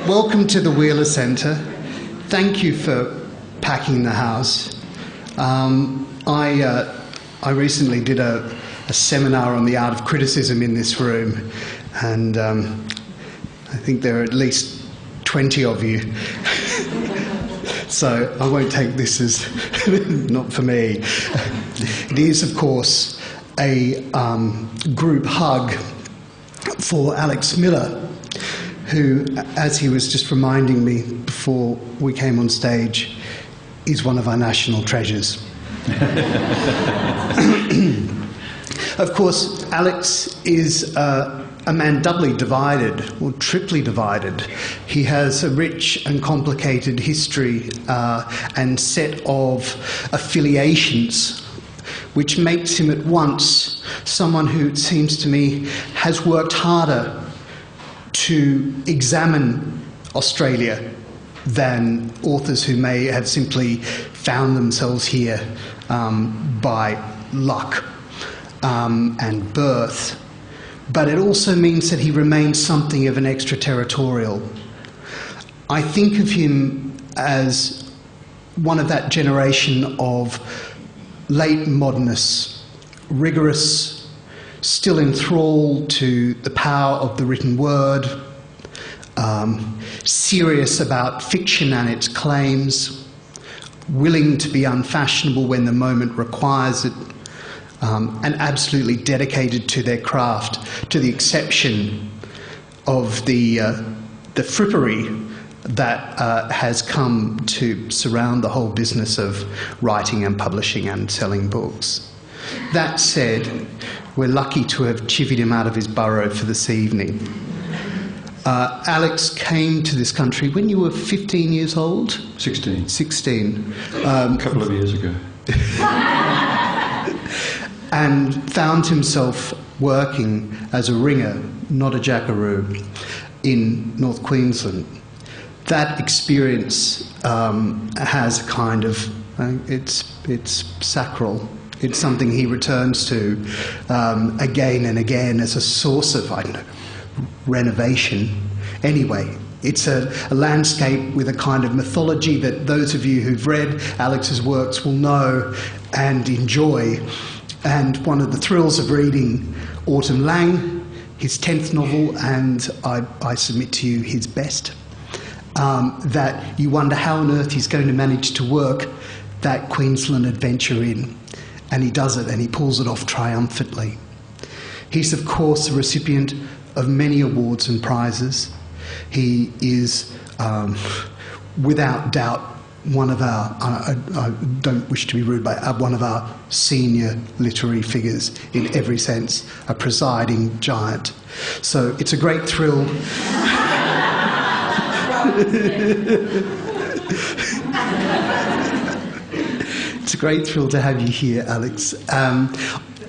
welcome to the Wheeler Centre. Thank you for packing the house. I recently did a seminar on the art of criticism in this room, and I think there are at least 20 of you. So I won't take this as not for me. It is, of course, a group hug for Alex Miller, who, as he was just reminding me before we came on stage, is one of our national treasures. Of course, Alex is a man doubly divided, or triply divided. He has a rich and complicated history and set of affiliations, which makes him at once someone who, it seems to me, has worked harder to examine Australia than authors who may have simply found themselves here by luck and birth. But it also means that he remains something of an extraterritorial. I think of him as one of that generation of late modernists, rigorous, still enthralled to the power of the written word, serious about fiction and its claims, willing to be unfashionable when the moment requires it, and absolutely dedicated to their craft, to the exception of the frippery that has come to surround the whole business of writing and publishing and selling books. That said, we're lucky to have chivied him out of his burrow for this evening. Alex came to this country when you were 15 years old? 16. 16. A couple of years ago. And found himself working as a ringer, not a jackaroo, in North Queensland. That experience has a kind of, it's sacral. It's something he returns to again and again as a source of, I don't know, renovation. Anyway, it's a landscape with a kind of mythology that those of you who've read Alex's works will know and enjoy. And one of the thrills of reading Autumn Laing, his 10th novel, and I submit to you his best, that you wonder how on earth he's going to manage to work that Queensland adventure in. And he does it, and he pulls it off triumphantly. He's, of course, a recipient of many awards and prizes. He is, without doubt, one of our, I don't wish to be rude, but one of our senior literary figures in every sense, a presiding giant. So it's a great thrill. It's a great thrill to have you here, Alex.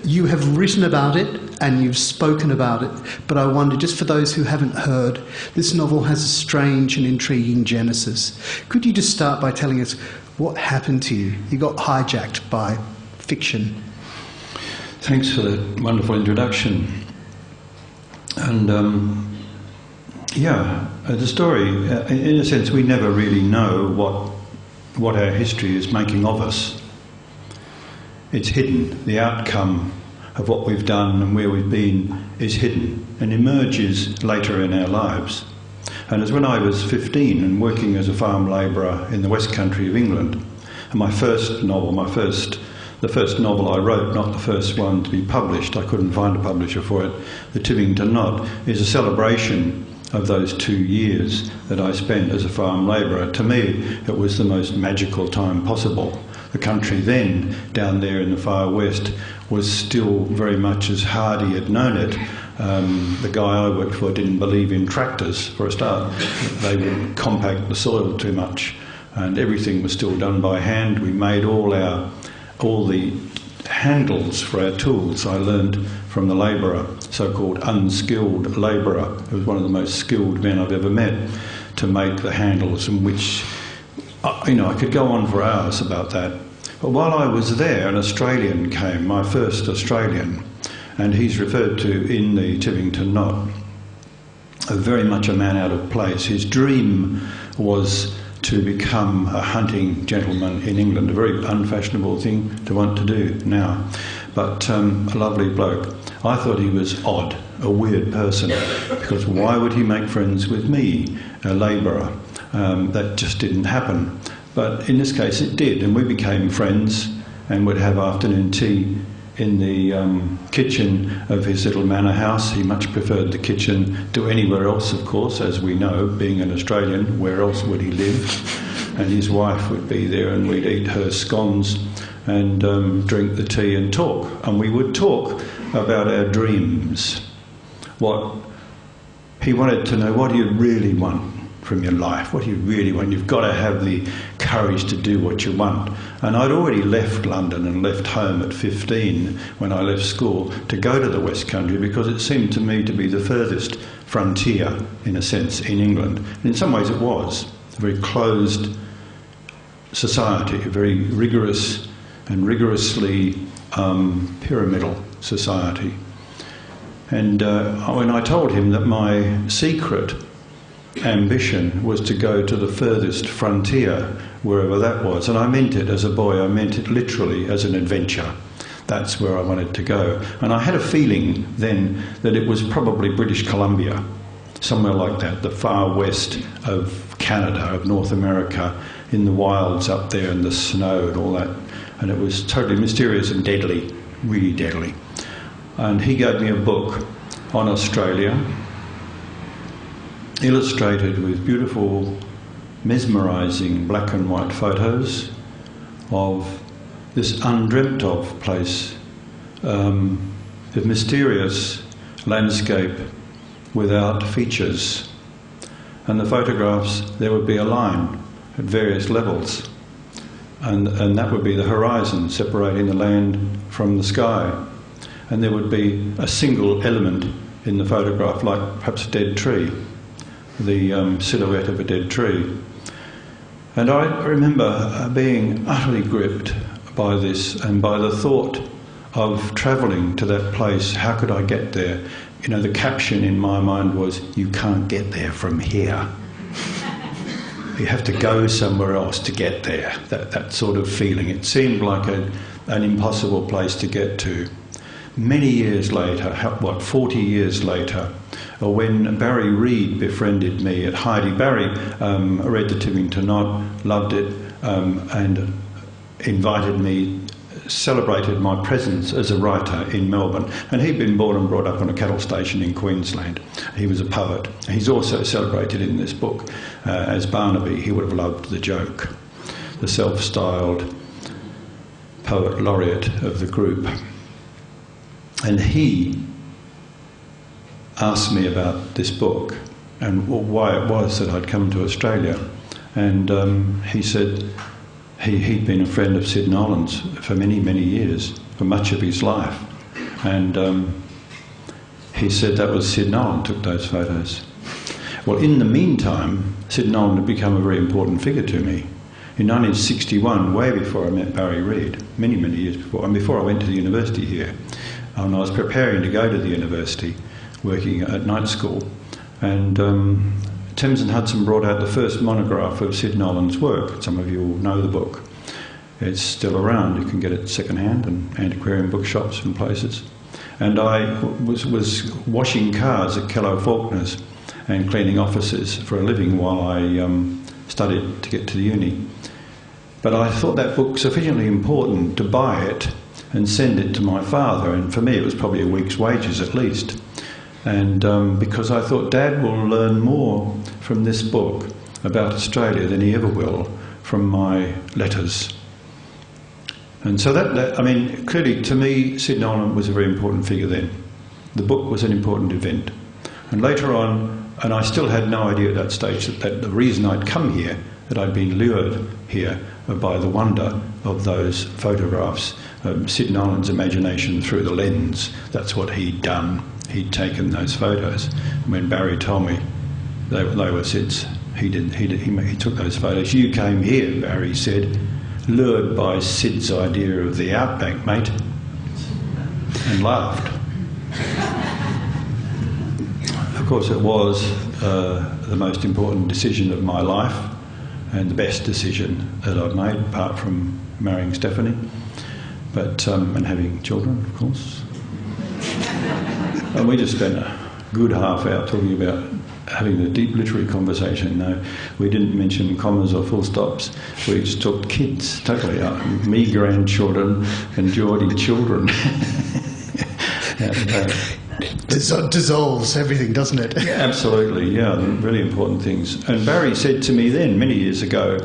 You have written about it and you've spoken about it, but I wonder, just for those who haven't heard, this novel has a strange and intriguing genesis. Could you just start by telling us what happened to you? You got hijacked by fiction. Thanks for that wonderful introduction. And the story, in a sense, we never really know what our history is making of us. It's hidden. The outcome of what we've done and where we've been is hidden and emerges later in our lives. And as when I was 15 and working as a farm labourer in the West Country of England, and my first novel, the first novel I wrote, not the first one to be published, I couldn't find a publisher for it, The Tibbington Knot, is a celebration of those 2 years that I spent as a farm labourer. To me, it was the most magical time possible. The country then, down there in the far west, was still very much as Hardy had known it. The guy I worked for didn't believe in tractors, for a start. They would compact the soil too much, and everything was still done by hand. We made all the handles for our tools. I learned from the labourer, so-called unskilled labourer, who was one of the most skilled men I've ever met, to make the handles, in which, I could go on for hours about that. But while I was there, an Australian came, my first Australian, and he's referred to in the Tibbington Knot. very much a man out of place. His dream was to become a hunting gentleman in England, a very unfashionable thing to want to do now, but a lovely bloke. I thought he was odd, a weird person, because why would he make friends with me, a labourer? That just didn't happen. But in this case it did, and we became friends and would have afternoon tea in the kitchen of his little manor house. He much preferred the kitchen to anywhere else, of course, as we know, being an Australian, where else would he live? And his wife would be there, and we'd eat her scones and drink the tea and talk. And we would talk about our dreams. What he wanted to know, what do you really want from your life? What do you really want? You've got to have the courage to do what you want. And I'd already left London and left home at 15 when I left school to go to the West Country, because it seemed to me to be the furthest frontier, in a sense, in England. And in some ways it was. A very closed society, a very rigorous and rigorously pyramidal society. And when I told him that my secret ambition was to go to the furthest frontier, wherever that was, and I meant it as a boy, I meant it literally as an adventure. That's where I wanted to go. And I had a feeling then that it was probably British Columbia, somewhere like that, the far west of Canada, of North America, in the wilds up there and the snow and all that. And it was totally mysterious and deadly, really deadly. And he gave me a book on Australia, illustrated with beautiful, mesmerising black and white photos of this undreamt of place, the mysterious landscape without features. And the photographs, there would be a line at various levels, and that would be the horizon separating the land from the sky. And there would be a single element in the photograph, like perhaps a dead tree, the silhouette of a dead tree. And I remember being utterly gripped by this and by the thought of travelling to that place. How could I get there? You know, the caption in my mind was, "You can't get there from here." You have to go somewhere else to get there. That sort of feeling. It seemed like an impossible place to get to. Many years later, 40 years later, when Barry Reed befriended me at Heidi. Barry read the Tippington Knot, loved it, and invited me, celebrated my presence as a writer in Melbourne. And he'd been born and brought up on a cattle station in Queensland. He was a poet. He's also celebrated in this book as Barnaby. He would have loved the joke, the self-styled poet laureate of the group. And he asked me about this book and why it was that I'd come to Australia. And he said he'd been a friend of Sid Nolan's for many, many years, for much of his life. And he said that was Sid Nolan took those photos. Well, in the meantime, Sid Nolan had become a very important figure to me. In 1961, way before I met Barry Reed, many, many years before, and before I went to the university here, and I was preparing to go to the university, working at night school, and Thames and Hudson brought out the first monograph of Sid Nolan's work. Some of you will know the book. It's still around. You can get it second-hand in antiquarian bookshops and places. And I was washing cars at Kellow Faulkner's and cleaning offices for a living while I studied to get to the uni. But I thought that book sufficiently important to buy it and send it to my father, and for me it was probably a week's wages at least. And because I thought Dad will learn more from this book about Australia than he ever will from my letters. And so that I mean, clearly to me, Sid Nolan was a very important figure then. The book was an important event. And later on, and I still had no idea at that stage that the reason I'd come here, that I'd been lured here by the wonder of those photographs, Sid Nolan's imagination through the lens. That's what he'd done. He'd taken those photos. And when Barry told me they were Sid's, he took those photos. "You came here," Barry said, "lured by Sid's idea of the outback, mate," and laughed. course, it was the most important decision of my life and the best decision that I've made, apart from marrying Stephanie, but and having children, of course. And we just spent a good half hour talking about having a deep literary conversation. No, we didn't mention commas or full stops. We just talked kids, totally. Me grandchildren and Geordie children. Dissolves everything, doesn't it? Yeah, absolutely, yeah, really important things. And Barry said to me then, many years ago,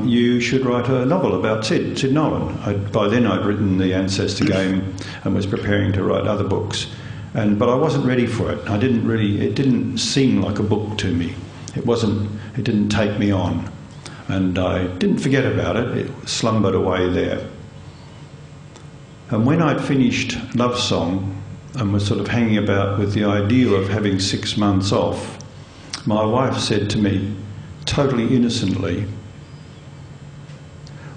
you should write a novel about Sid Nolan. By then I'd written The Ancestor Game and was preparing to write other books. But I wasn't ready for it. It didn't seem like a book to me. It didn't take me on. And I didn't forget about it. It slumbered away there. And when I'd finished Love Song and was sort of hanging about with the idea of having 6 months off, my wife said to me, totally innocently,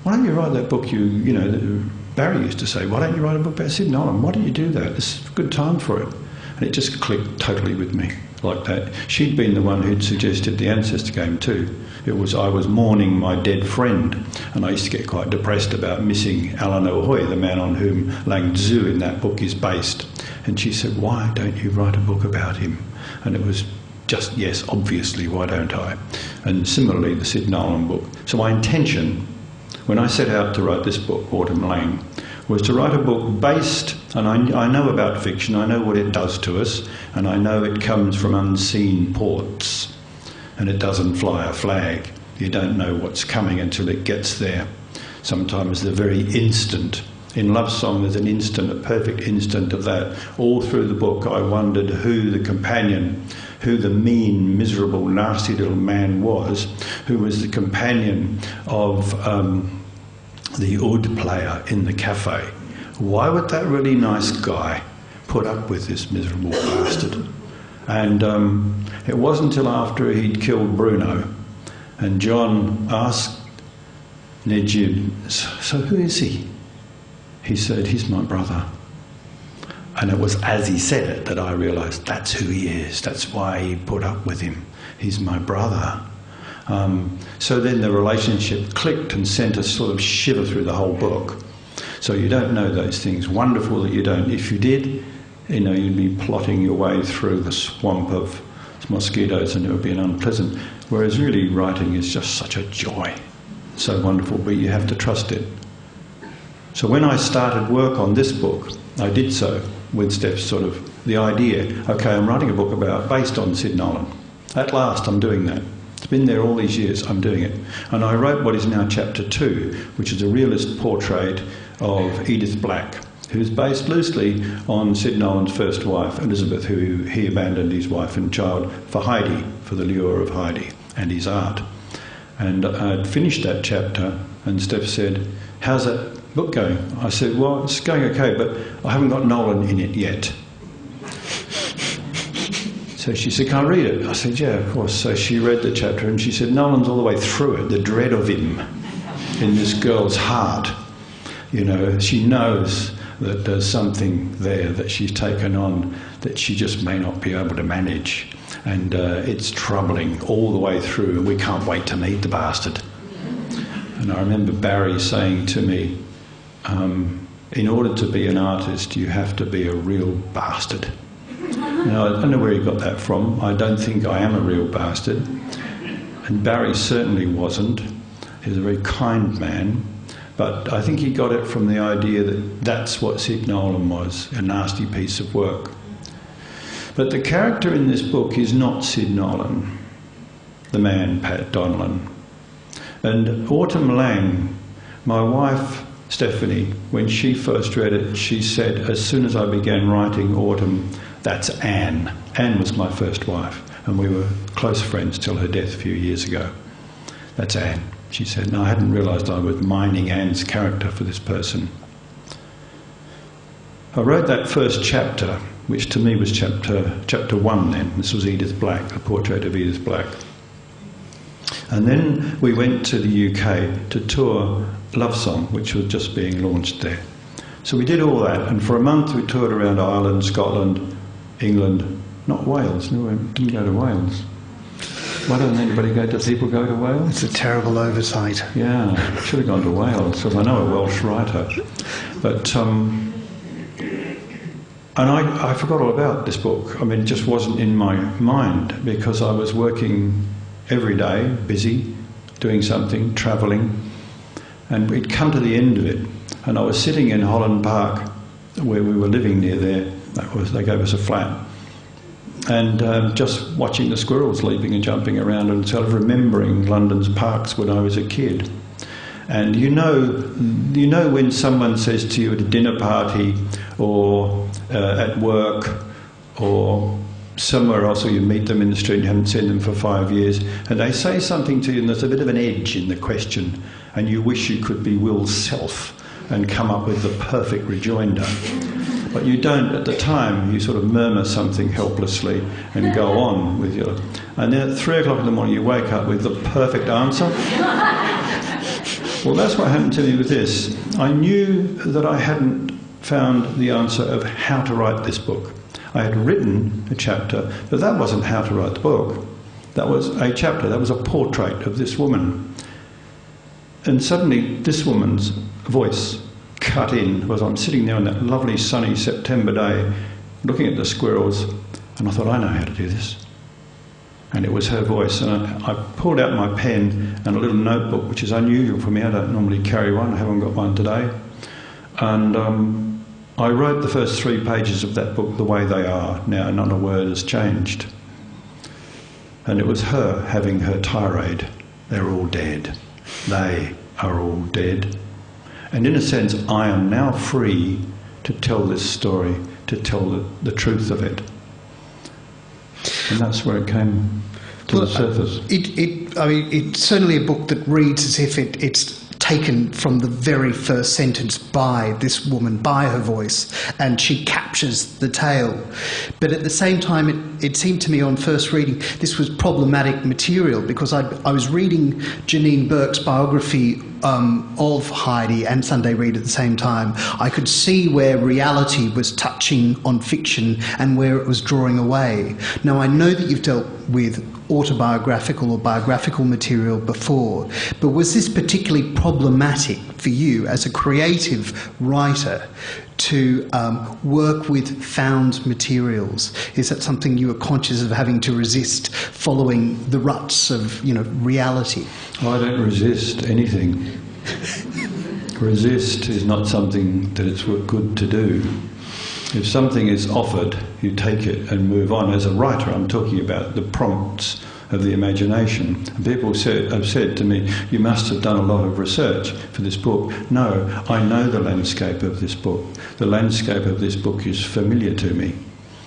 why don't you write that book you know, Barry used to say, why don't you write a book about Sid Nolan? Why don't you do that? It's a good time for it. And it just clicked totally with me like that. She'd been the one who'd suggested The Ancestor Game too. I was mourning my dead friend, and I used to get quite depressed about missing Alan O'Hoy, the man on whom Lang Tzu in that book is based. And she said, why don't you write a book about him? And it was just, yes, obviously, why don't I? And similarly, the Sid Nolan book. So my intention, when I set out to write this book, Autumn Laing, was to write a book based, and I know about fiction, I know what it does to us, and I know it comes from unseen ports, and it doesn't fly a flag. You don't know what's coming until it gets there. Sometimes the very instant. In Love Song there's an instant, a perfect instant of that. All through the book I wondered who the companion, who the mean, miserable, nasty little man was, who was the companion of the oud player in the cafe. Why would that really nice guy put up with this miserable bastard? And it wasn't until after he'd killed Bruno and John asked Najib, so who is he? He said, he's my brother. And it was as he said it that I realised that's who he is. That's why he put up with him. He's my brother. So then the relationship clicked and sent a sort of shiver through the whole book. So you don't know those things. Wonderful that you don't. If you did, you know, you'd be plotting your way through the swamp of mosquitoes and it would be an unpleasant. Whereas really writing is just such a joy. So wonderful, but you have to trust it. So when I started work on this book, I did so with Steph's sort of the idea, okay, I'm writing a book based on Sid Nolan. At last I'm doing that. It's been there all these years, I'm doing it. And I wrote what is now chapter 2, which is a realist portrait of Edith Black, who's based loosely on Sid Nolan's first wife, Elizabeth, who he abandoned his wife and child for Heidi, for the lure of Heidi and his art. And I'd finished that chapter and Steph said, how's that book going? I said, well, it's going okay, but I haven't got Nolan in it yet. So she said, can I read it? I said, yeah, of course. So she read the chapter and she said, Nolan's all the way through it, the dread of him in this girl's heart. You know, she knows that there's something there that she's taken on that she just may not be able to manage. And it's troubling all the way through, and we can't wait to meet the bastard. And I remember Barry saying to me, in order to be an artist, you have to be a real bastard. Now, I don't know where he got that from. I don't think I am a real bastard. And Barry certainly wasn't. He was a very kind man. But I think he got it from the idea that that's what Sid Nolan was, a nasty piece of work. But the character in this book is not Sid Nolan, the man, Pat Donlan. And Autumn Laing, my wife, Stephanie, when she first read it, she said, as soon as I began writing Autumn, that's Anne. Anne was my first wife, and we were close friends till her death a few years ago. That's Anne, she said. And I hadn't realised I was mining Anne's character for this person. I wrote that first chapter, which to me was chapter 1 then. This was Edith Black, a portrait of Edith Black. And then we went to the UK to tour Love Song, which was just being launched there. So we did all that, and for a month we toured around Ireland, Scotland, England, Not Wales. No, I didn't go to Wales. Why doesn't anybody go? Do people go to Wales? It's a terrible oversight. Yeah, should have gone to Wales, because I know a Welsh writer. But, and I forgot all about this book. I mean, it just wasn't in my mind, because I was working every day, busy, doing something, travelling, and we'd come to the end of it. And I was sitting in Holland Park, where we were living near there. They gave us a flat. And just watching the squirrels leaping and jumping around, and sort of remembering London's parks when I was a kid. And you know when someone says to you at a dinner party or at work or somewhere else, or you meet them in the street and you haven't seen them for 5 years, and they say something to you and there's a bit of an edge in the question, and you wish you could be Will's self and come up with the perfect rejoinder. But you don't at the time. You sort of murmur something helplessly and go on with your... And then at 3 o'clock in the morning you wake up with the perfect answer. Well, that's what happened to me with this. I knew that I hadn't found the answer of how to write this book. I had written a chapter, but that wasn't how to write the book. That was a chapter, that was a portrait of this woman. And suddenly this woman's voice cut in, was I'm sitting there on that lovely sunny September day looking at the squirrels, and I thought, I know how to do this. And it was her voice, and I pulled out my pen and a little notebook, which is unusual for me. I don't normally carry one, I haven't got one today. And I wrote the first 3 pages of that book the way they are now. Not a word has changed. And it was her having her tirade. They're all dead. They are all dead. And in a sense, I am now free to tell this story, to tell the truth of it. And that's where it came to the surface. I mean, it's certainly a book that reads as if it's taken from the very first sentence by this woman, by her voice, and she captures the tale. But at the same time, it seemed to me on first reading this was problematic material, because I was reading Janine Burke's biography of Heidi and Sunday Read at the same time. I could see where reality was touching on fiction and where it was drawing away. Now, I know that you've dealt with autobiographical or biographical material before, but was this particularly problematic for you as a creative writer to work with found materials? Is that something you were conscious of having to resist, following the ruts of, reality? I don't resist anything. Resist is not something that it's good to do. If something is offered, you take it and move on. As a writer, I'm talking about the prompts of the imagination. And people have said to me, you must have done a lot of research for this book. No, I know the landscape of this book. The landscape of this book is familiar to me.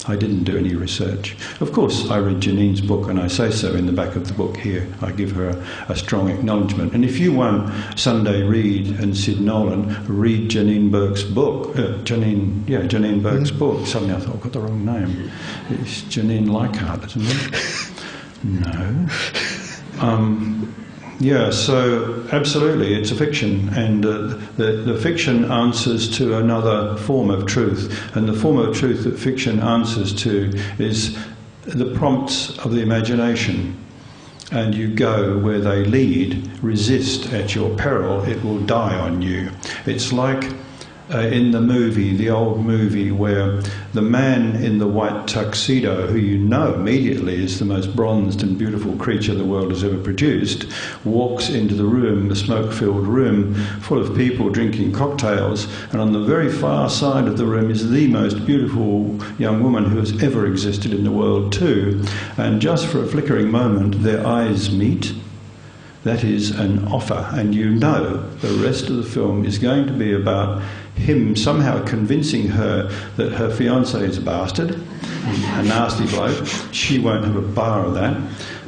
I didn't do any research. Of course, I read Janine's book, and I say so in the back of the book here. I give her a strong acknowledgement. And if you won't Sunday Read and Sid Nolan, read Janine Burke's book. Janine Burke's book. Suddenly I thought, I've got the wrong name. It's Janine Leichhardt, isn't it? No. So absolutely, it's a fiction, and the fiction answers to another form of truth, and the form of truth that fiction answers to is the prompts of the imagination, and you go where they lead. Resist at your peril, it will die on you. It's like in the movie, the old movie, where the man in the white tuxedo, who you know immediately is the most bronzed and beautiful creature the world has ever produced, walks into the room, the smoke-filled room, full of people drinking cocktails, and on the very far side of the room is the most beautiful young woman who has ever existed in the world too. And just for a flickering moment, their eyes meet. That is an offer, and you know the rest of the film is going to be about him somehow convincing her that her fiancé is a bastard, a nasty bloke. She won't have a bar of that.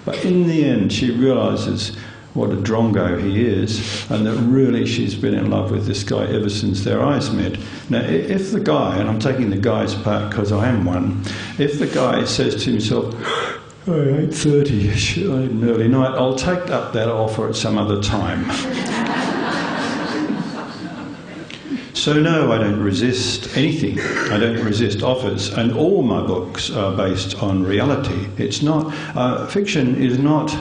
But in the end, she realises what a drongo he is, and that really she's been in love with this guy ever since their eyes met. Now, if the guy, and I'm taking the guy's part because I am one, if the guy says to himself, 8:30, an early night, I'll take up that offer at some other time. So no, I don't resist anything. I don't resist offers, and all my books are based on reality. It's not fiction is not.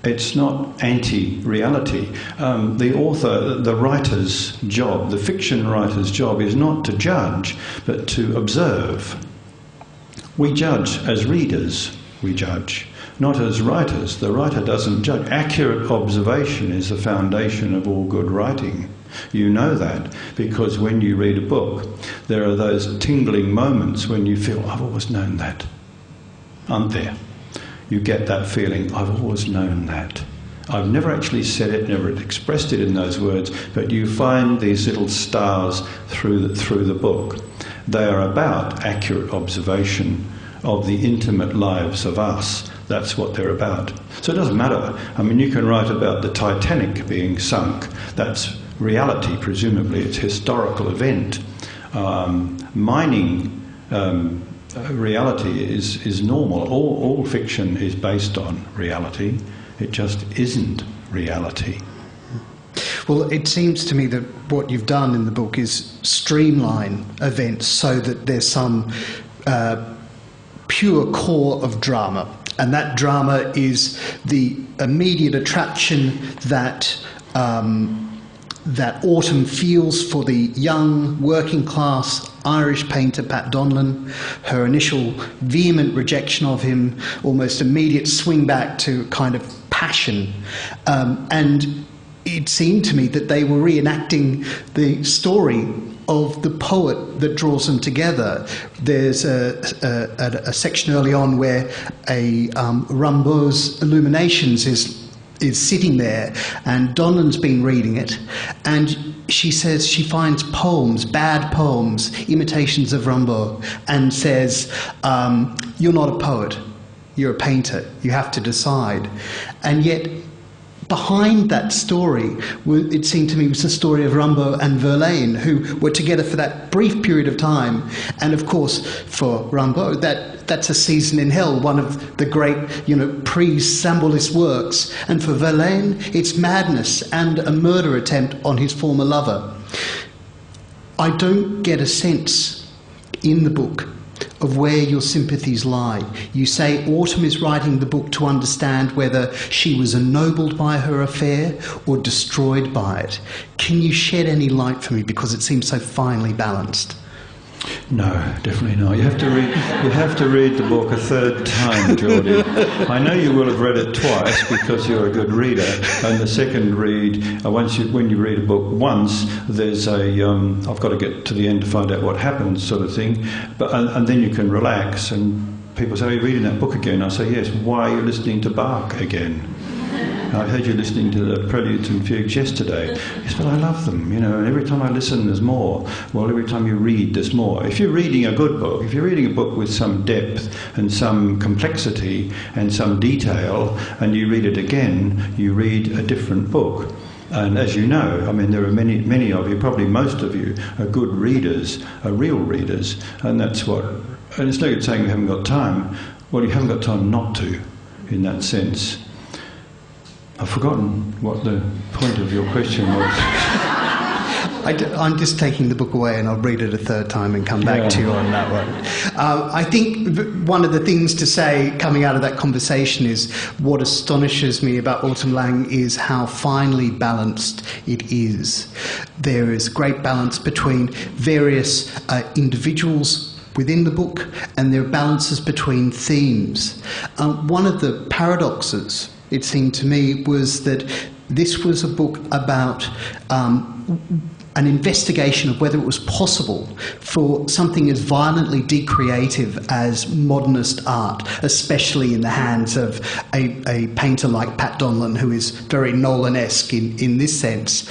It's not anti-reality. The author, the writer's job, the fiction writer's job, is not to judge, but to observe. We judge as readers. We judge, not as writers. The writer doesn't judge. Accurate observation is the foundation of all good writing. You know that because when you read a book, there are those tingling moments when you feel, I've always known that, aren't there? You get that feeling, I've always known that. I've never actually said it, never expressed it in those words, but you find these little stars through the book. They are about accurate observation of the intimate lives of us. That's what they're about. So it doesn't matter. I mean, you can write about the Titanic being sunk. That's reality, presumably. It's a historical event. Mining reality is normal. All fiction is based on reality. It just isn't reality. Well, it seems to me that what you've done in the book is streamline events so that there's some pure core of drama. And that drama is the immediate attraction that that Autumn feels for the young, working-class Irish painter Pat Donlan, her initial vehement rejection of him, almost immediate swing back to kind of passion. And it seemed to me that they were reenacting the story of the poet that draws them together. There's a section early on where Rimbaud's Illuminations is sitting there, and Donlan's been reading it, and she says she finds poems, bad poems, imitations of Rimbaud, and says, you're not a poet, you're a painter, you have to decide. And yet behind that story, it seemed to me, was the story of Rimbaud and Verlaine, who were together for that brief period of time. And of course, for Rimbaud, that's A Season in Hell, one of the great, pre-Sambolist works. And for Verlaine, it's madness and a murder attempt on his former lover. I don't get a sense in the book of where your sympathies lie. You say Autumn is writing the book to understand whether she was ennobled by her affair or destroyed by it. Can you shed any light for me, because it seems so finely balanced? No, definitely not. You have to read the book a third time, Geordie. I know you will have read it twice because you're a good reader. And the second read, when you read a book once, there's I've got to get to the end to find out what happens, sort of thing. And then you can relax. And people say, "Are you reading that book again?" I say, "Yes." "Why are you listening to Bach again?" "I heard you listening to the Preludes and Fugues yesterday." "Yes, but I love them, and every time I listen there's more." Well, every time you read there's more. If you're reading a good book, if you're reading a book with some depth and some complexity and some detail, and you read it again, you read a different book. And as you know, I mean, there are many of you, probably most of you, are good readers, are real readers, and that's what... And it's no good saying you haven't got time. Well, you haven't got time not to, in that sense. I've forgotten what the point of your question was. I'm just taking the book away and I'll read it a third time and come back to you on that one. I think one of the things to say coming out of that conversation is what astonishes me about Autumn Laing is how finely balanced it is. There is great balance between various individuals within the book, and there are balances between themes. One of the paradoxes, it seemed to me, was that this was a book about an investigation of whether it was possible for something as violently decreative as modernist art, especially in the hands of a painter like Pat Donlan, who is very Nolan-esque in this sense,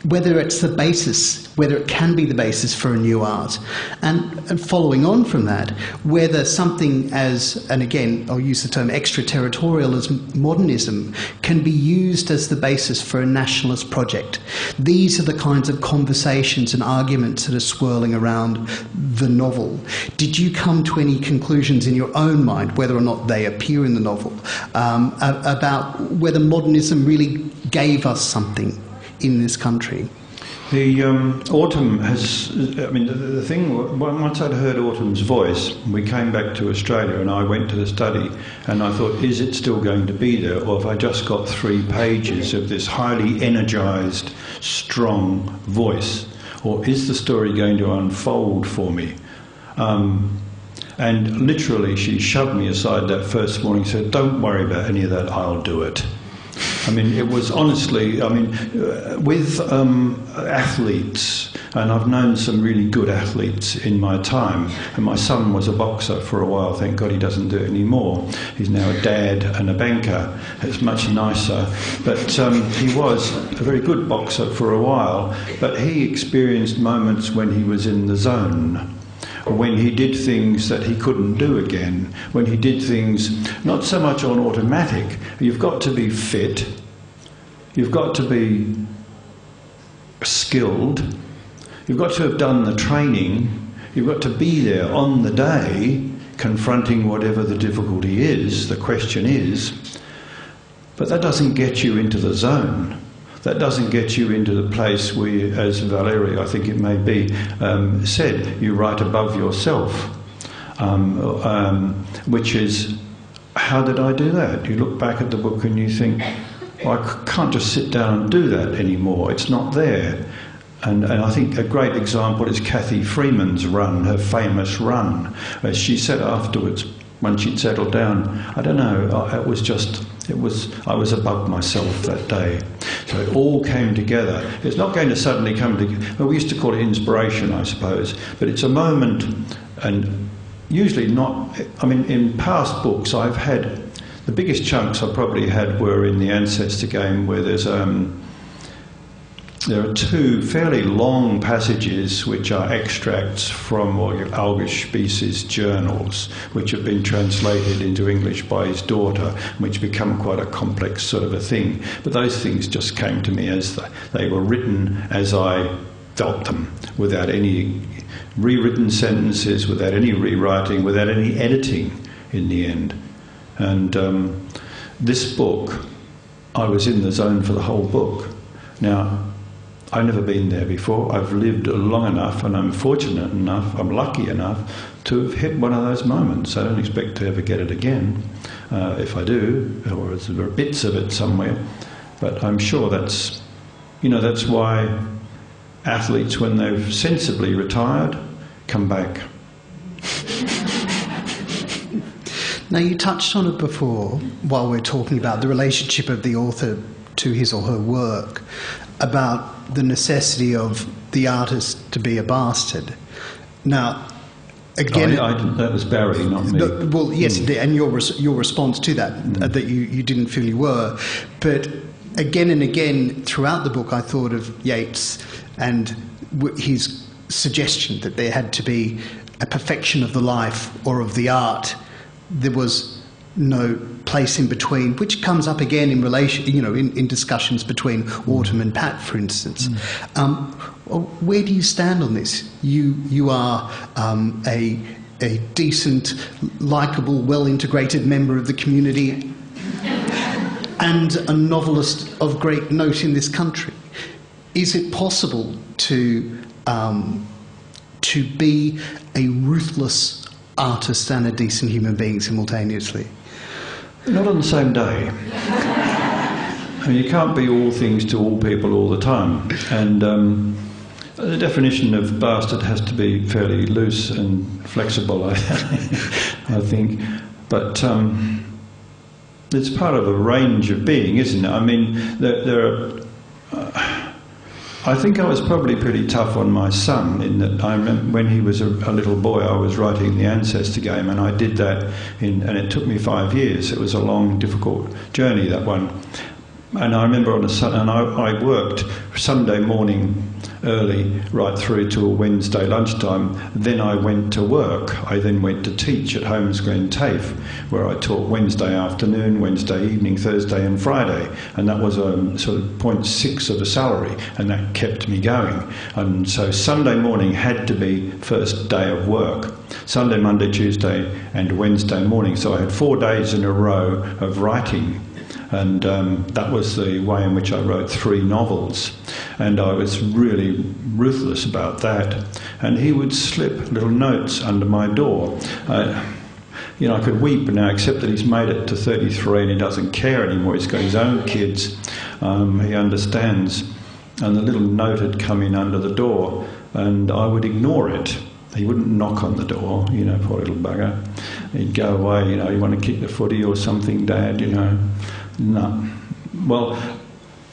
whether it's the basis, whether it can be the basis for a new art. And following on from that, whether something as, and again, I'll use the term extraterritorial as modernism, can be used as the basis for a nationalist project. These are the kinds of conversations and arguments that are swirling around the novel. Did you come to any conclusions in your own mind, whether or not they appear in the novel, about whether modernism really gave us something in this country? The Autumn has, I mean, the thing, once I'd heard Autumn's voice, we came back to Australia and I went to the study and I thought, is it still going to be there, or have I just got 3 pages of this highly energised, strong voice, or is the story going to unfold for me? And literally she shoved me aside that first morning and said, don't worry about any of that, I'll do it. I mean, it was honestly, I mean, with athletes, and I've known some really good athletes in my time, and my son was a boxer for a while, thank God he doesn't do it anymore. He's now a dad and a banker. It's much nicer. But he was a very good boxer for a while, but he experienced moments when he was in the zone, when he did things that he couldn't do again, when he did things not so much on automatic. You've got to be fit, you've got to be skilled, you've got to have done the training, you've got to be there on the day, confronting whatever the difficulty is, the question is, but that doesn't get you into the zone. That doesn't get you into the place where, as Valerie, I think it may be, said, you write above yourself, which is, how did I do that? You look back at the book and you think, well, I can't just sit down and do that anymore. It's not there. And I think a great example is Cathy Freeman's run, her famous run. As she said afterwards, when she'd settled down, I don't know, I was above myself that day. So it all came together. It's not going to suddenly come together. Well, we used to call it inspiration, I suppose, but it's a moment, and usually not, I mean, in past books I've had, the biggest chunks I probably had were in the Ancestor game, where there are 2 fairly long passages which are extracts from August Spiess's journals, which have been translated into English by his daughter, which become quite a complex sort of a thing. But those things just came to me as they were written as I felt them, without any rewritten sentences, without any rewriting, without any editing in the end. And this book, I was in the zone for the whole book. Now, I've never been there before. I've lived long enough, and I'm fortunate enough, I'm lucky enough to have hit one of those moments. I don't expect to ever get it again. If I do, or there are bits of it somewhere. But I'm sure that's, you know, that's why athletes, when they've sensibly retired, come back. Now, you touched on it before, while we're talking about the relationship of the author to his or her work, about the necessity of the artist to be a bastard. Now, again, that was Barry, not me. Well, yes, and your response to that, that you didn't feel you were, but again and again throughout the book, I thought of Yeats and his suggestion that there had to be a perfection of the life or of the art. There was no place in between, which comes up again in relation, you know, in discussions between Autumn and Pat, for instance. Where do you stand on this? You are a decent, likeable, well-integrated member of the community and a novelist of great note in this country. Is it possible to be a ruthless artist and a decent human being simultaneously? Not on the same day. I mean, you can't be all things to all people all the time. And the definition of bastard has to be fairly loose and flexible, I think. But it's part of a range of being, isn't it? I mean, there are... I think I was probably pretty tough on my son, in that I remember when he was a little boy, I was writing the Ancestor game, and I did that and it took me 5 years. It was a long, difficult journey, that one. And I remember on a Sunday, and I worked Sunday morning early right through till Wednesday lunchtime. Then I went to work. I then went to teach at Holmes Glen TAFE, where I taught Wednesday afternoon, Wednesday evening, Thursday and Friday. And that was a sort of 0.6 of a salary, and that kept me going. And so Sunday morning had to be first day of work. Sunday, Monday, Tuesday and Wednesday morning. So I had 4 days in a row of writing. And that was the way in which I wrote 3 novels. And I was really ruthless about that. And he would slip little notes under my door. You know, I could weep now, except that he's made it to 33 and he doesn't care anymore. He's got his own kids. He understands. And the little note had come in under the door, and I would ignore it. He wouldn't knock on the door, you know, poor little bugger. He'd go away, you know, you want to kick the footy or something, Dad, you know. No. Well,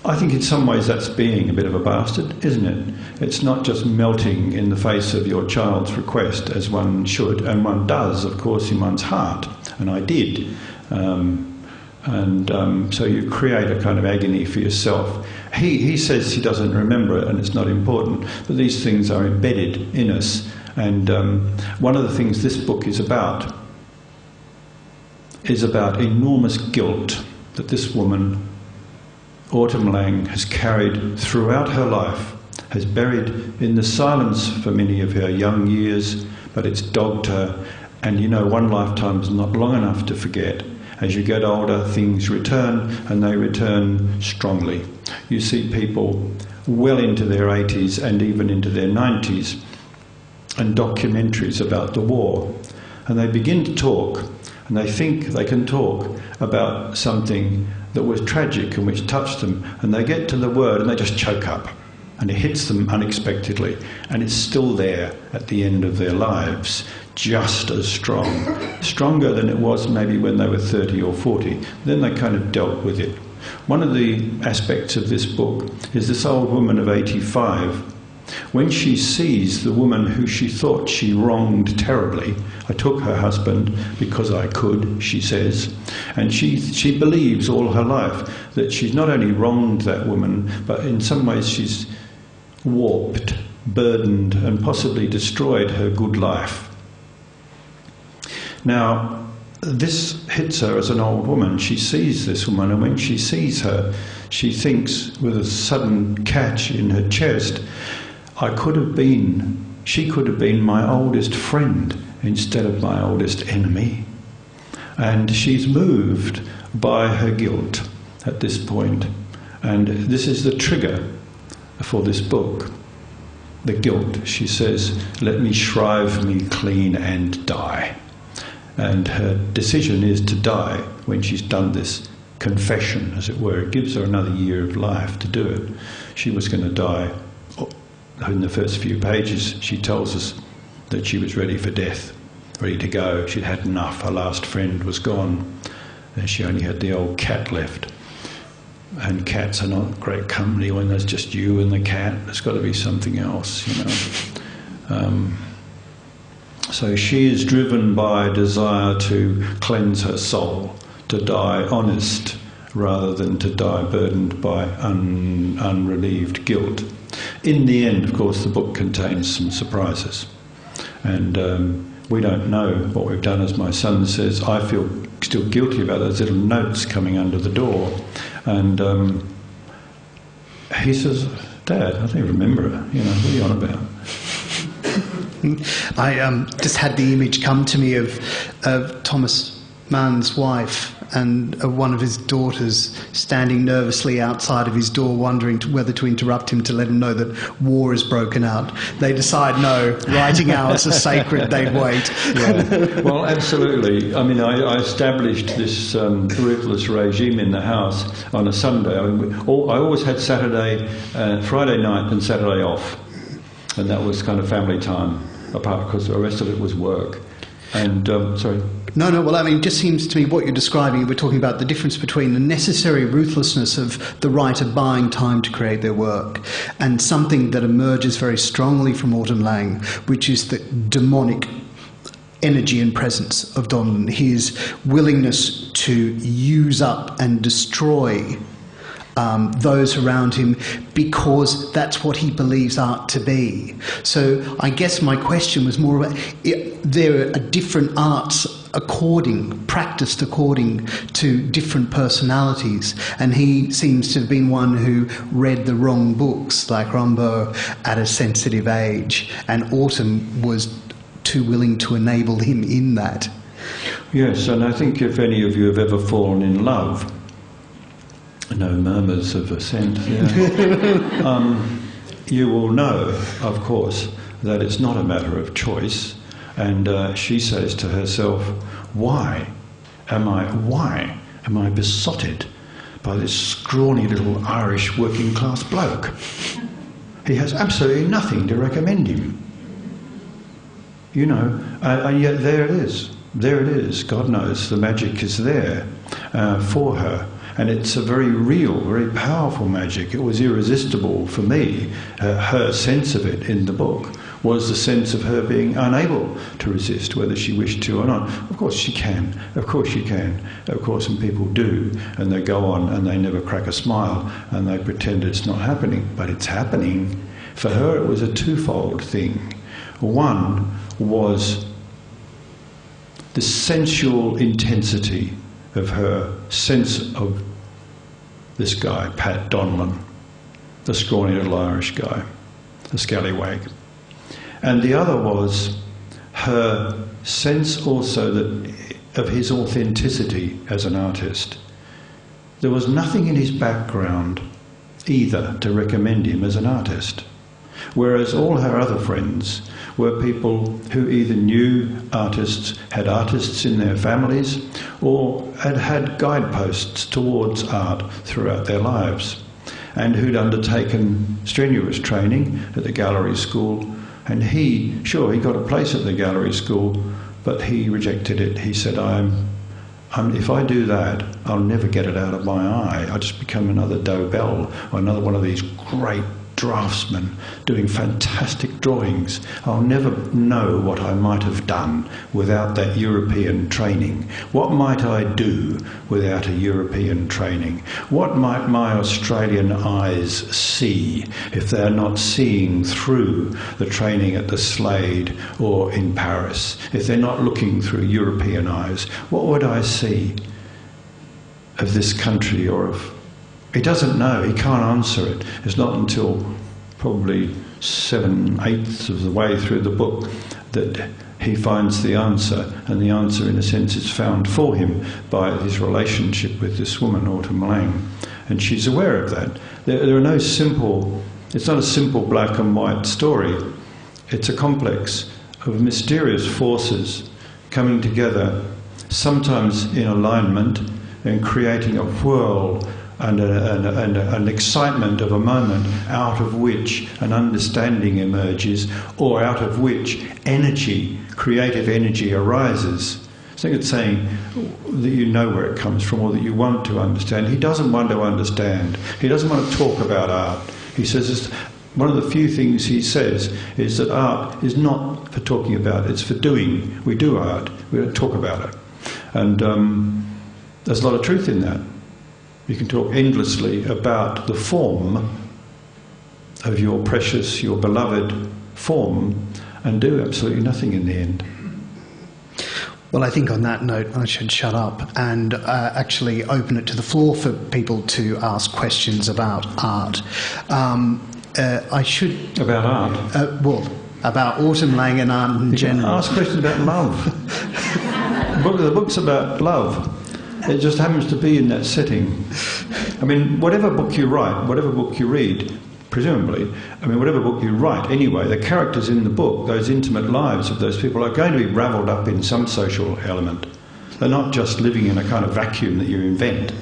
I think in some ways that's being a bit of a bastard, isn't it? It's not just melting in the face of your child's request, as one should, and one does, of course, in one's heart, and I did. So you create a kind of agony for yourself. He says he doesn't remember it and it's not important, but these things are embedded in us. And one of the things this book is about enormous guilt that this woman, Autumn Laing, has carried throughout her life, has buried in the silence for many of her young years, but it's dogged her. And you know, one lifetime is not long enough to forget. As you get older, things return, and they return strongly. You see people well into their 80s and even into their 90s, and documentaries about the war. And they begin to talk, and they think they can talk about something that was tragic and which touched them, and they get to the word and they just choke up, and it hits them unexpectedly, and it's still there at the end of their lives, just as strong, stronger than it was maybe when they were 30 or 40. Then they kind of dealt with it. One of the aspects of this book is this old woman of 85. When she sees the woman who she thought she wronged terribly, I took her husband because I could, she says, and she believes all her life that she's not only wronged that woman, but in some ways she's warped, burdened, and possibly destroyed her good life. Now, this hits her as an old woman. She sees this woman, and when she sees her, she thinks with a sudden catch in her chest, she could have been my oldest friend instead of my oldest enemy. And she's moved by her guilt at this point. And this is the trigger for this book. The guilt. She says, let me shrive me clean and die. And her decision is to die when she's done this confession, as it were. It gives her another year of life to do it. She was going to die. In the first few pages, she tells us that she was ready for death, ready to go. She'd had enough. Her last friend was gone, and she only had the old cat left. And cats are not great company when there's just you and the cat. There's got to be something else, you know. So she is driven by a desire to cleanse her soul, to die honest rather than to die burdened by unrelieved guilt. In the end, of course, the book contains some surprises. And we don't know what we've done. As my son says, I feel still guilty about those little notes coming under the door. And he says, Dad, I don't remember it. You know, what are you on about? I just had the image come to me of Thomas Mann's wife and one of his daughters standing nervously outside of his door, wondering whether to interrupt him to let him know that war has broken out. They decide no, writing hours are sacred, they'd wait. Yeah. Well, absolutely. I mean, I established this ruthless regime in the house on a Sunday. I mean, I always had Friday night and Saturday off. And that was kind of family time, apart because the rest of it was work. And, sorry? No, well, I mean, it just seems to me what you're describing, we're talking about the difference between the necessary ruthlessness of the writer buying time to create their work and something that emerges very strongly from Autumn Laing, which is the demonic energy and presence of Donlan, his willingness to use up and destroy those around him because that's what he believes art to be. So I guess my question was more about there are different arts practiced according to different personalities, and he seems to have been one who read the wrong books like Rimbaud at a sensitive age, and Autumn was too willing to enable him in that. Yes, and I think if any of you have ever fallen in love, No murmurs of assent. Yeah. You will know, of course, that it's not a matter of choice. And she says to herself, why am I besotted by this scrawny little Irish working class bloke? He has absolutely nothing to recommend him. You know, and yet there it is. There it is. God knows the magic is there for her. And it's a very real, very powerful magic. It was irresistible for me. Her sense of it in the book was the sense of her being unable to resist, whether she wished to or not. Of course she can. Of course she can. Of course, and people do. And they go on and they never crack a smile and they pretend it's not happening. But it's happening. For her, it was a twofold thing. One was the sensual intensity of her sense of this guy, Pat Donlan, the scrawny little Irish guy, the scallywag. And the other was her sense also that of his authenticity as an artist. There was nothing in his background either to recommend him as an artist, whereas all her other friends were people who either knew artists, had artists in their families, or had had guideposts towards art throughout their lives, and who'd undertaken strenuous training at the gallery school. And he got a place at the gallery school, but he rejected it. He said, if I do that, I'll never get it out of my eye. I'll just become another Dobell or another one of these great draftsmen doing fantastic drawings. I'll never know what I might have done without that European training. What might I do without a European training? What might my Australian eyes see if they're not seeing through the training at the Slade or in Paris? If they're not looking through European eyes, what would I see of this country or of... He doesn't know, he can't answer it. It's not until probably 7/8 of the way through the book that he finds the answer, and the answer in a sense is found for him by his relationship with this woman, Autumn Laing. And she's aware of that. There are no simple, it's not a simple black and white story. It's a complex of mysterious forces coming together, sometimes in alignment and creating a whirl and an excitement of a moment out of which an understanding emerges, or out of which energy, creative energy arises. I think it's saying that you know where it comes from, or that you want to understand. He doesn't want to understand. He doesn't want to talk about art. He says, one of the few things he says is that art is not for talking about, it's for doing. We do art, we don't talk about it. And there's a lot of truth in that. You can talk endlessly about the form of your precious, your beloved form, and do absolutely nothing in the end. Well, I think on that note, I should shut up and actually open it to the floor for people to ask questions about art. I should... About art? Well, about Autumn Laing and art in general. Ask questions about love. The book's about love. It just happens to be in that setting. I mean, whatever book you write, whatever book you read, presumably, I mean, whatever book you write anyway, the characters in the book, those intimate lives of those people, are going to be ravelled up in some social element. They're not just living in a kind of vacuum that you invent.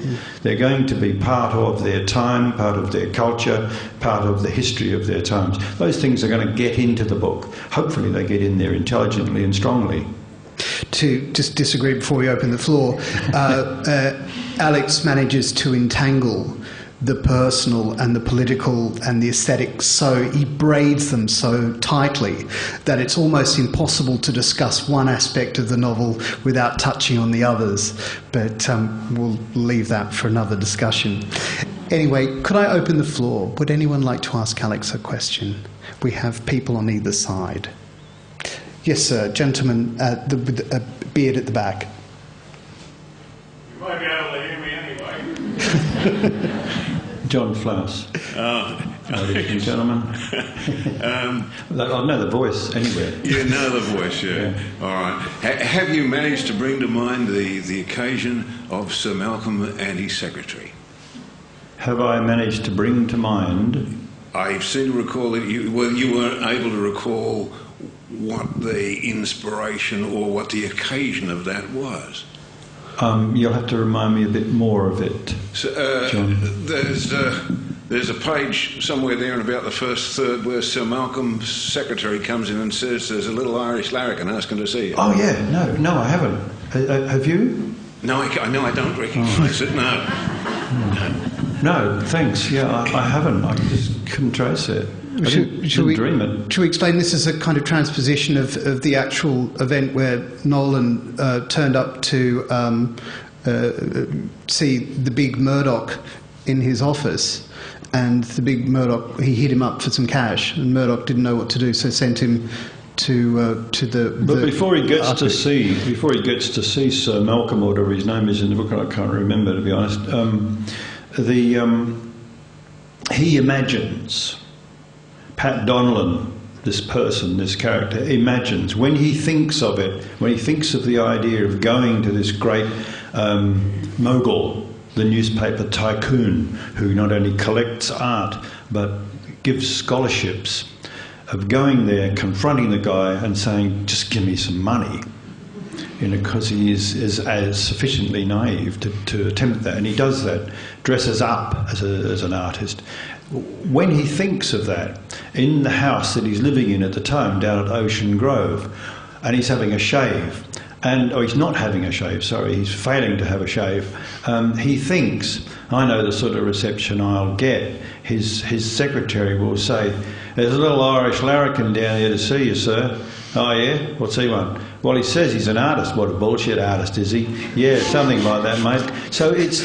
They're going to be part of their time, part of their culture, part of the history of their times. Those things are going to get into the book. Hopefully they get in there intelligently and strongly. To just disagree before we open the floor, Alex manages to entangle the personal and the political and the aesthetic, so he braids them so tightly that it's almost impossible to discuss one aspect of the novel without touching on the others. But we'll leave that for another discussion. Anyway, could I open the floor? Would anyone like to ask Alex a question? We have people on either side. Yes, sir. Gentleman with a beard at the back. You might be able to hear me anyway. John Flaus. Ladies and gentlemen. I know the voice anywhere. You know the voice, yeah. All right. Have you managed to bring to mind the occasion of Sir Malcolm and his secretary? have I managed to bring to mind? I seem to recall that you weren't able to recall what the inspiration or what the occasion of that was. You'll have to remind me a bit more of it, John. There's a page somewhere there in about the first third where Sir Malcolm's secretary comes in and says there's a little Irish larrikin asking to see you. Oh yeah, no, I haven't. Have you? No, I don't recognise it. No. No, thanks. Yeah, I haven't. I just couldn't trace it. Should we dream it. Should we explain this as a kind of transposition of the actual event where Nolan turned up to see the big Murdoch in his office, and the big Murdoch, he hit him up for some cash, and Murdoch didn't know what to do, so sent him to the. But before he gets to see Sir Malcolm, or whatever his name is in the book, I can't remember, to be honest. He imagines. Pat Donnellan, this person, this character, imagines, when he thinks of it, when he thinks of the idea of going to this great mogul, the newspaper tycoon, who not only collects art but gives scholarships, of going there, confronting the guy and saying, just give me some money, because he is sufficiently naive to attempt that, and he does that, dresses up as an artist. When he thinks of that, in the house that he's living in at the time, down at Ocean Grove, and he's having a shave, he's not having a shave, sorry, he's failing to have a shave, he thinks, I know the sort of reception I'll get. His secretary will say, there's a little Irish larrikin down here to see you, sir. Oh yeah? What's he want? Well, he says he's an artist. What a bullshit artist, is he? Yeah, something like that, mate. So it's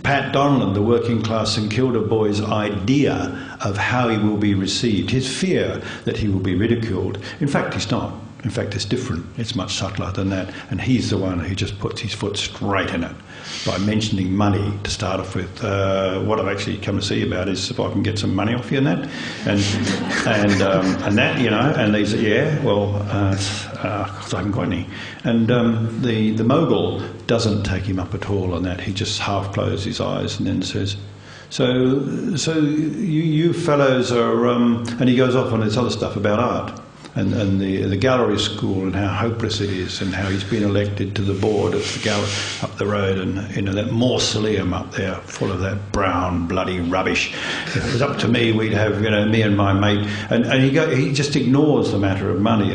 Pat Donnellan, the working class St Kilda boy's idea of how he will be received, his fear that he will be ridiculed. In fact, he's not. In fact, it's different. It's much subtler than that. And he's the one who just puts his foot straight in it by mentioning money to start off with. What I've actually come to see about is if I can get some money off you and that. And that, you know, and they say, yeah, well, because I haven't got any. And the mogul doesn't take him up at all on that. He just half closes his eyes and then says, so you fellows are, and he goes off on this other stuff about art. And the gallery school and how hopeless it is, and how he's been elected to the board of the gallery up the road, and that mausoleum up there full of that brown bloody rubbish. If it was up to me, we'd have, you know, me and my mate, and he just ignores the matter of money,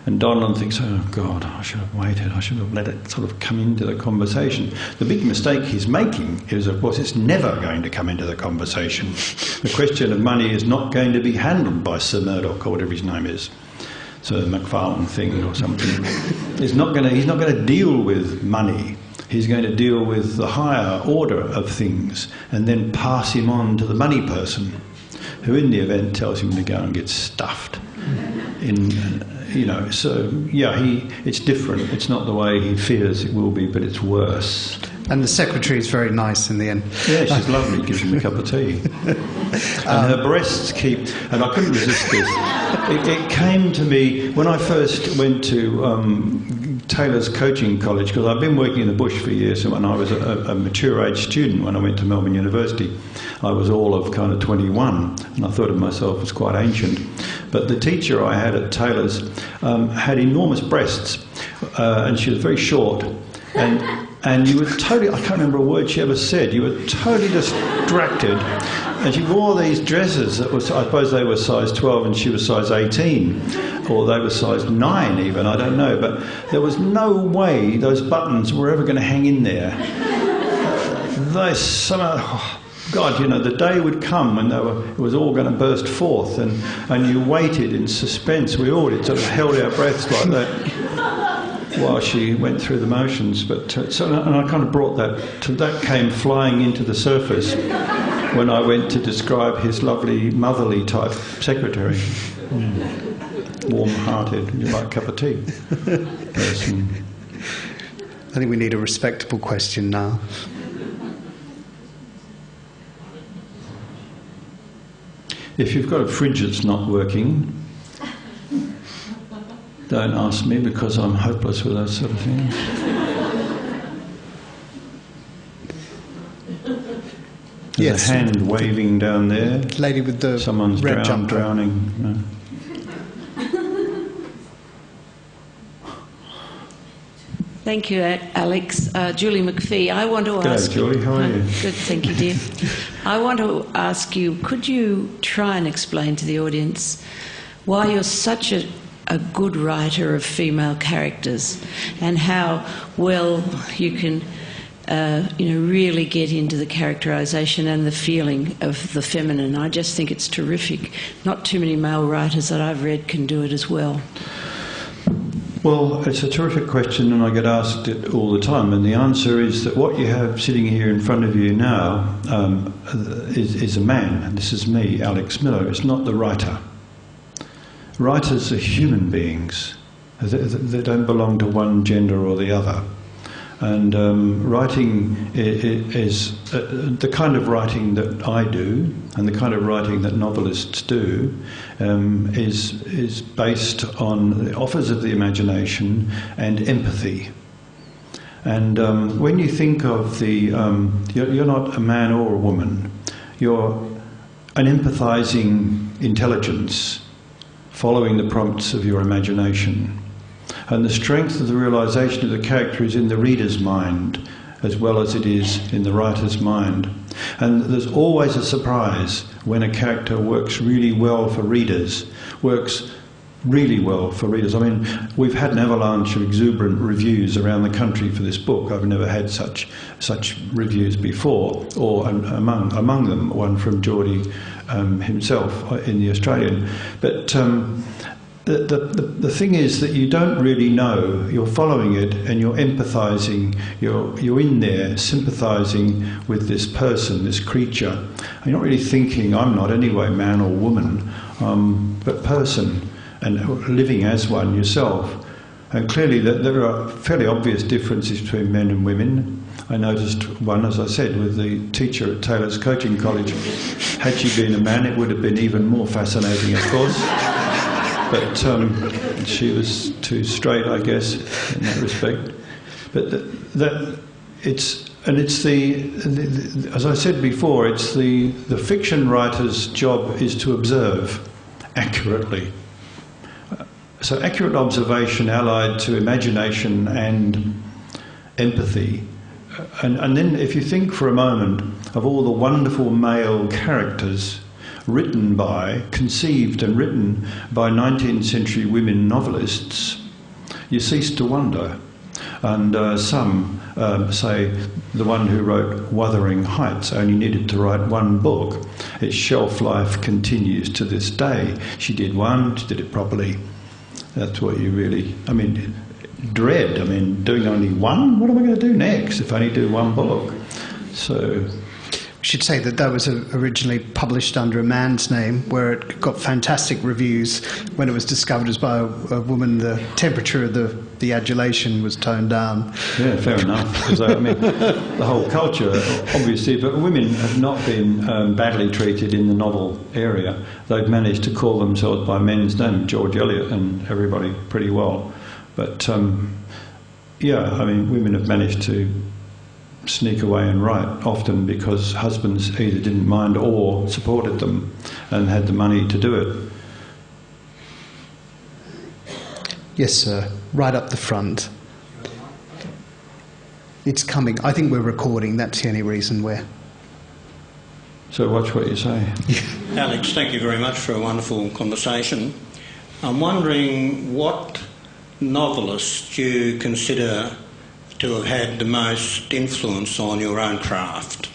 and Donlan thinks, oh God, I should have waited, I should have let it sort of come into the conversation. The big mistake he's making is, of course, it's never going to come into the conversation. The question of money is not going to be handled by Sir Murdoch, or whatever his name is. So McFarlane thing or something. He's not going to deal with money. He's going to deal with the higher order of things, and then pass him on to the money person, who in the event tells him to go and get stuffed. So yeah, it's different. It's not the way he fears it will be, but it's worse. And the secretary is very nice in the end. Yeah, she's lovely, gives him a cup of tea. And her breasts keep... And I couldn't resist this. It came to me when I first went to Taylor's Coaching College, because I've been working in the bush for years, and when I was a mature age student, when I went to Melbourne University, I was all of kind of 21, and I thought of myself as quite ancient. But the teacher I had at Taylor's had enormous breasts, and she was very short. And you were totally, I can't remember a word she ever said, you were totally distracted. And she wore these dresses that was, I suppose they were size 12 and she was size 18, or they were size 9 even, I don't know. But there was no way those buttons were ever going to hang in there. They somehow, oh God, you know, the day would come when it was all going to burst forth, and you waited in suspense. We all sort of held our breaths like that while she went through the motions. But and I kind of brought that came flying into the surface when I went to describe his lovely motherly type secretary, warm-hearted, you like a cup of tea person. I think we need a respectable question now. If you've got a fridge that's not working, don't ask me, because I'm hopeless with those sort of things. Yes. a hand waving down there. Lady with the Someone's red jumper. drowning. No. Thank you, Alex. Julie McPhee, I want to ask... G'day, Julie. How are you? Good, thank you, dear. I want to ask you, could you try and explain to the audience why you're such a good writer of female characters and how well you can really get into the characterisation and the feeling of the feminine? I just think it's terrific. Not too many male writers that I've read can do it as well. Well, it's a terrific question, and I get asked it all the time, and the answer is that what you have sitting here in front of you now is a man, and this is me, Alex Miller. It's not the writer. Writers are human beings. They don't belong to one gender or the other. And writing is the kind of writing that I do, and the kind of writing that novelists do, is based on the offers of the imagination and empathy. And when you think of you're not a man or a woman, you're an empathising intelligence following the prompts of your imagination. And the strength of the realisation of the character is in the reader's mind as well as it is in the writer's mind. And there's always a surprise when a character works really well for readers, I mean, we've had an avalanche of exuberant reviews around the country for this book. I've never had such reviews before, or among them one from Geordie himself in the Australian. But the thing is that you don't really know. You're following it and you're empathising. You're in there sympathising with this person, this creature. You're not really thinking, I'm not anyway, man or woman, but person, and living as one yourself. And clearly there are fairly obvious differences between men and women. I noticed one, as I said, with the teacher at Taylor's Coaching College. Had she been a man, it would have been even more fascinating, of course. But she was too straight, I guess, in that respect. But as I said before, it's the fiction writer's job is to observe accurately. So accurate observation allied to imagination and empathy. And then if you think for a moment of all the wonderful male characters conceived and written by 19th century women novelists, you cease to wonder. And some say the one who wrote Wuthering Heights only needed to write one book. Its shelf life continues to this day. She did one, she did it properly. That's what you really, dread. Doing only one? What am I going to do next if I only do one book? So... We should say that was originally published under a man's name, where it got fantastic reviews. When it was discovered as by a woman, the temperature of the adulation was toned down. Yeah, fair enough. Because, the whole culture, obviously, but women have not been badly treated in the novel area. They've managed to call themselves by men's name, George Eliot and everybody, pretty well. But, women have managed to sneak away and write, often because husbands either didn't mind or supported them and had the money to do it. Yes, sir. Right up the front. It's coming. I think we're recording. That's the only reason we're... So watch what you say. Alex, thank you very much for a wonderful conversation. I'm wondering what novelists you consider to have had the most influence on your own craft?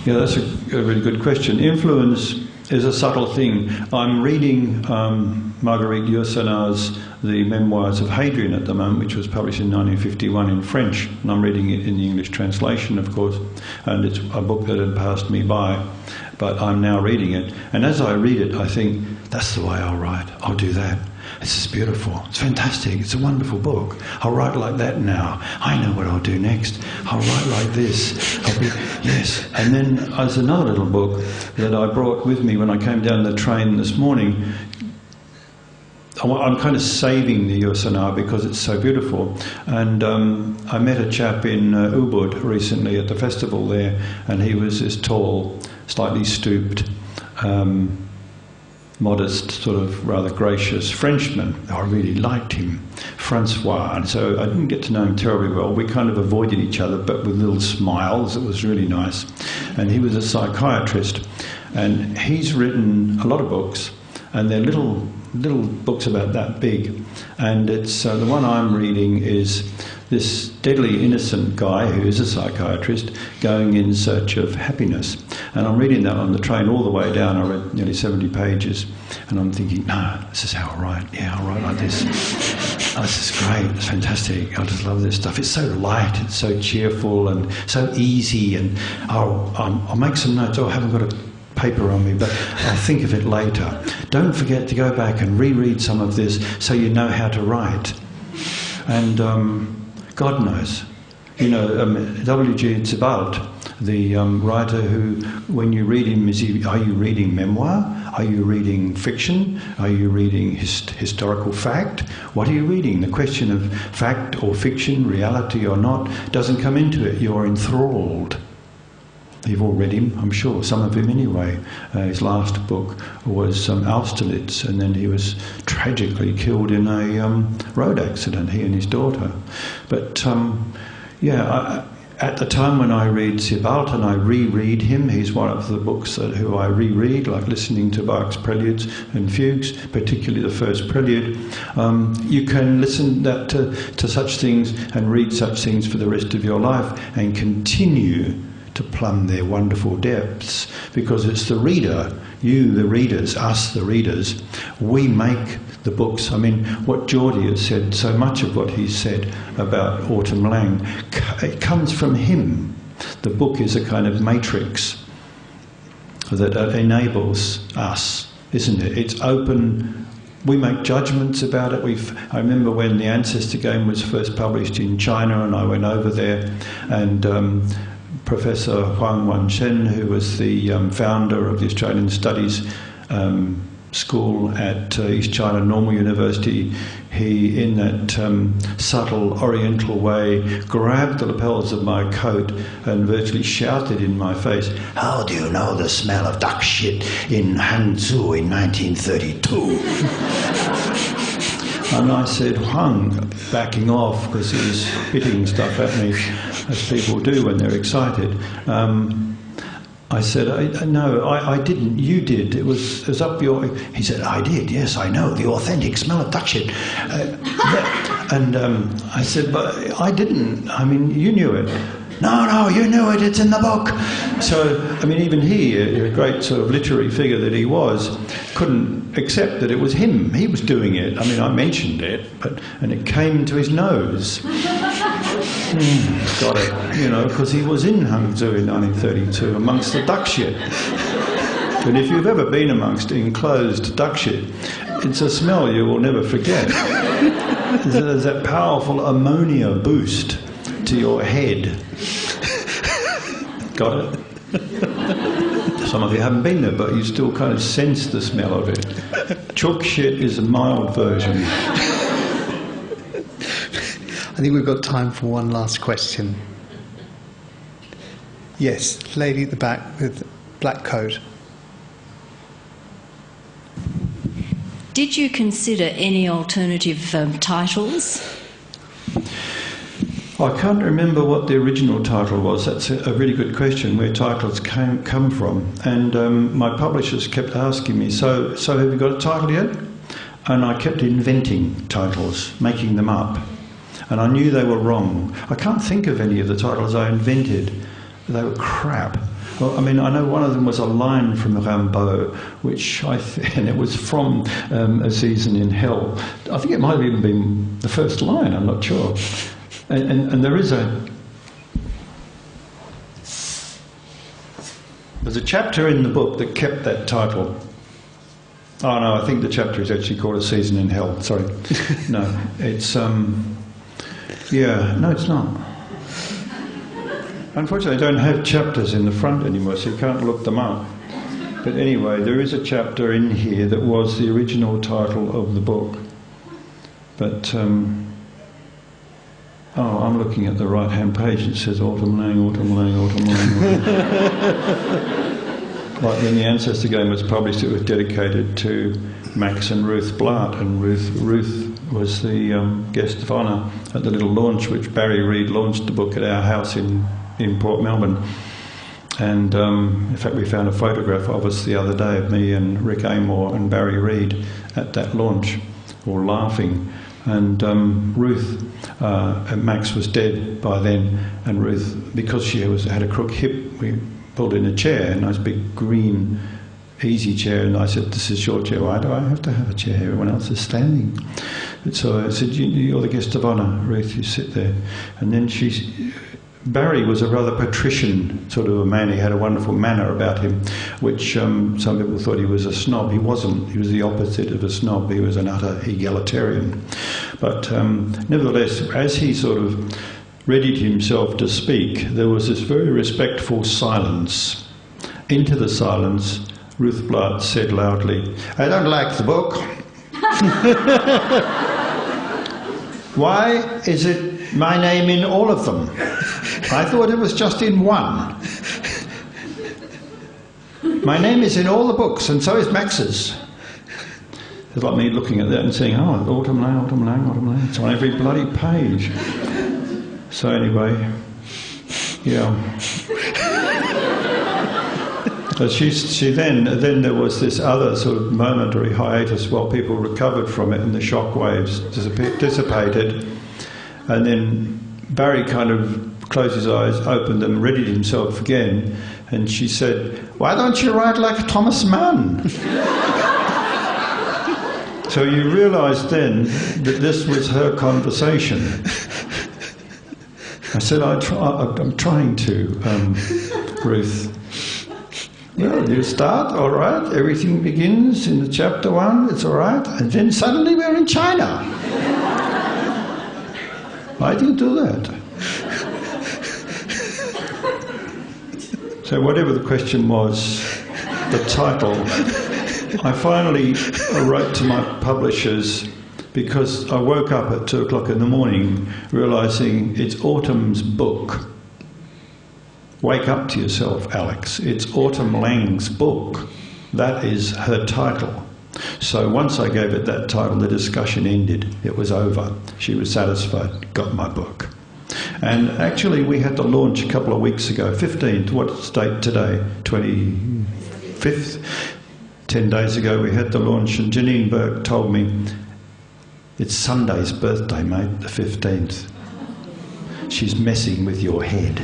Yeah, that's a really good question. Influence is a subtle thing. I'm reading Marguerite Yourcenar's The Memoirs of Hadrian at the moment, which was published in 1951 in French, and I'm reading it in the English translation, of course, and it's a book that had passed me by, but I'm now reading it. And as I read it, I think, that's the way I'll write. I'll do that. This is beautiful. It's fantastic. It's a wonderful book. I'll write like that now. I know what I'll do next. I'll write like this. Yes. And then there's another little book that I brought with me when I came down the train this morning. I'm kind of saving the USNR because it's so beautiful. And I met a chap in Ubud recently at the festival there, and he was this tall, slightly stooped, modest, sort of rather gracious Frenchman. I really liked him, Francois. And so I didn't get to know him terribly well. We kind of avoided each other, but with little smiles. It was really nice. And he was a psychiatrist. And he's written a lot of books, and they're little books about that big. And it's the one I'm reading is this deadly innocent guy who is a psychiatrist going in search of happiness. And I'm reading that on the train all the way down. I read nearly 70 pages, and I'm thinking, no, this is how I write. Yeah, I'll write like this. Oh, this is great. It's fantastic. I just love this stuff. It's so light. It's so cheerful and so easy. And I'll make some notes. Oh, I haven't got a paper on me, but I'll think of it later. Don't forget to go back and reread some of this so you know how to write. And God knows. You know, W.G. Sebald, the writer who, when you read him, are you reading memoir? Are you reading fiction? Are you reading historical fact? What are you reading? The question of fact or fiction, reality or not, doesn't come into it. You're enthralled. You've all read him, I'm sure, some of him anyway. His last book was Austerlitz, and then he was tragically killed in a road accident, he and his daughter. But at the time when I read Sebald and I reread him, he's one of the books who I reread, like listening to Bach's preludes and fugues, particularly the first prelude. You can listen to such things and read such things for the rest of your life and continue to plumb their wonderful depths, because it's the reader, you the readers, us the readers, we make the books. I mean, what Geordie has said, so much of what he's said about Autumn Laing, it comes from him. The book is a kind of matrix that enables us, isn't it? It's open. We make judgments about it. I remember when the Ancestor Game was first published in China, and I went over there, and Professor Huang Wanchen, who was the founder of the Australian Studies School at East China Normal University, he, in that subtle oriental way, grabbed the lapels of my coat and virtually shouted in my face, "How do you know the smell of duck shit in Hangzhou in 1932? And I said, Huang, backing off, because he was spitting stuff at me, as people do when they're excited. I said, no, I didn't. You did. It was up your... He said, I did. Yes, I know. The authentic smell of duck shit. And I said, but I didn't. I mean, you knew it. No, you knew it. It's in the book. So, I mean, even he, a great sort of literary figure that he was, couldn't accept that it was him. He was doing it. I mean, I mentioned it, and it came to his nose. Got it. You know, because he was in Hangzhou in 1932 amongst the duck shit. And if you've ever been amongst enclosed duck shit, it's a smell you will never forget. There's that powerful ammonia boost to your head. Got it? Some of you haven't been there, but you still kind of sense the smell of it. Chook shit is a mild version. I think we've got time for one last question. Yes, lady at the back with black coat. Did you consider any alternative titles? I can't remember what the original title was. That's a really good question, where titles come from. And my publishers kept asking me, so have you got a title yet? And I kept inventing titles, making them up. And I knew they were wrong. I can't think of any of the titles I invented. They were crap. Well, I mean, I know one of them was a line from Rimbaud, and it was from A Season in Hell. I think it might have even been the first line, I'm not sure. And there's a chapter in the book that kept that title. Oh no, I think the chapter is actually called A Season in Hell. Sorry, no, it's no, it's not. Unfortunately, I don't have chapters in the front anymore, so you can't look them up. But anyway, there is a chapter in here that was the original title of the book. But oh, I'm looking at the right-hand page. It says Autumn Laing, Autumn Laing, Autumn Laing. Like when the Ancestor game was published, it was dedicated to Max and Ruth Blart, and Ruth was the guest of honour at the little launch, which Barry Reed launched the book at our house in Port Melbourne. And in fact, we found a photograph of us the other day of me and Rick Amor and Barry Reed at that launch, all laughing. And Ruth, Max was dead by then, and Ruth, because she had a crook hip, we pulled in a chair, a nice big green easy chair, and I said, "This is your chair. Why do I have to have a chair? Everyone else is standing." And so I said, "You're the guest of honour, Ruth, you sit there." And then Barry was a rather patrician sort of a man. He had a wonderful manner about him, which some people thought he was a snob. He wasn't. He was the opposite of a snob. He was an utter egalitarian. But nevertheless, as he sort of readied himself to speak, there was this very respectful silence. Into the silence, Ruth Blart said loudly, "I don't like the book." "Why is it my name in all of them? I thought it was just in one." "My name is in all the books, and so is Max's." It's like me looking at that and saying, "Oh, Autumn Laing, Autumn Laing, Autumn Laing." It's on every bloody page. So anyway, yeah. But she then there was this other sort of momentary hiatus while people recovered from it and the shock waves dissipated, and then Barry kind of closed his eyes, opened them, readied himself again, and she said, "Why don't you write like Thomas Mann?" So you realised then that this was her conversation. I said, I'm trying to, Ruth. "Well, you start, all right, everything begins in the chapter 1, it's all right, and then suddenly we're in China." Why do you do that? So whatever the question was, the title, I finally wrote to my publishers, because I woke up at 2 o'clock in the morning realising it's Autumn's book. Wake up to yourself, Alex. It's Autumn Laing's book. That is her title. So once I gave it that title, the discussion ended. It was over. She was satisfied, got my book. And actually we had the launch a couple of weeks ago, 15th, what's the date today? 25th? 10 days ago we had the launch, and Janine Burke told me, "It's Sunday's birthday, mate, the 15th. She's messing with your head."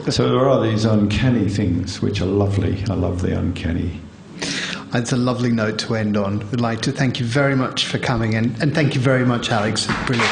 So there are these uncanny things which are lovely. I love the uncanny. It's a lovely note to end on. I'd like to thank you very much for coming, and thank you very much, Alex. Brilliant.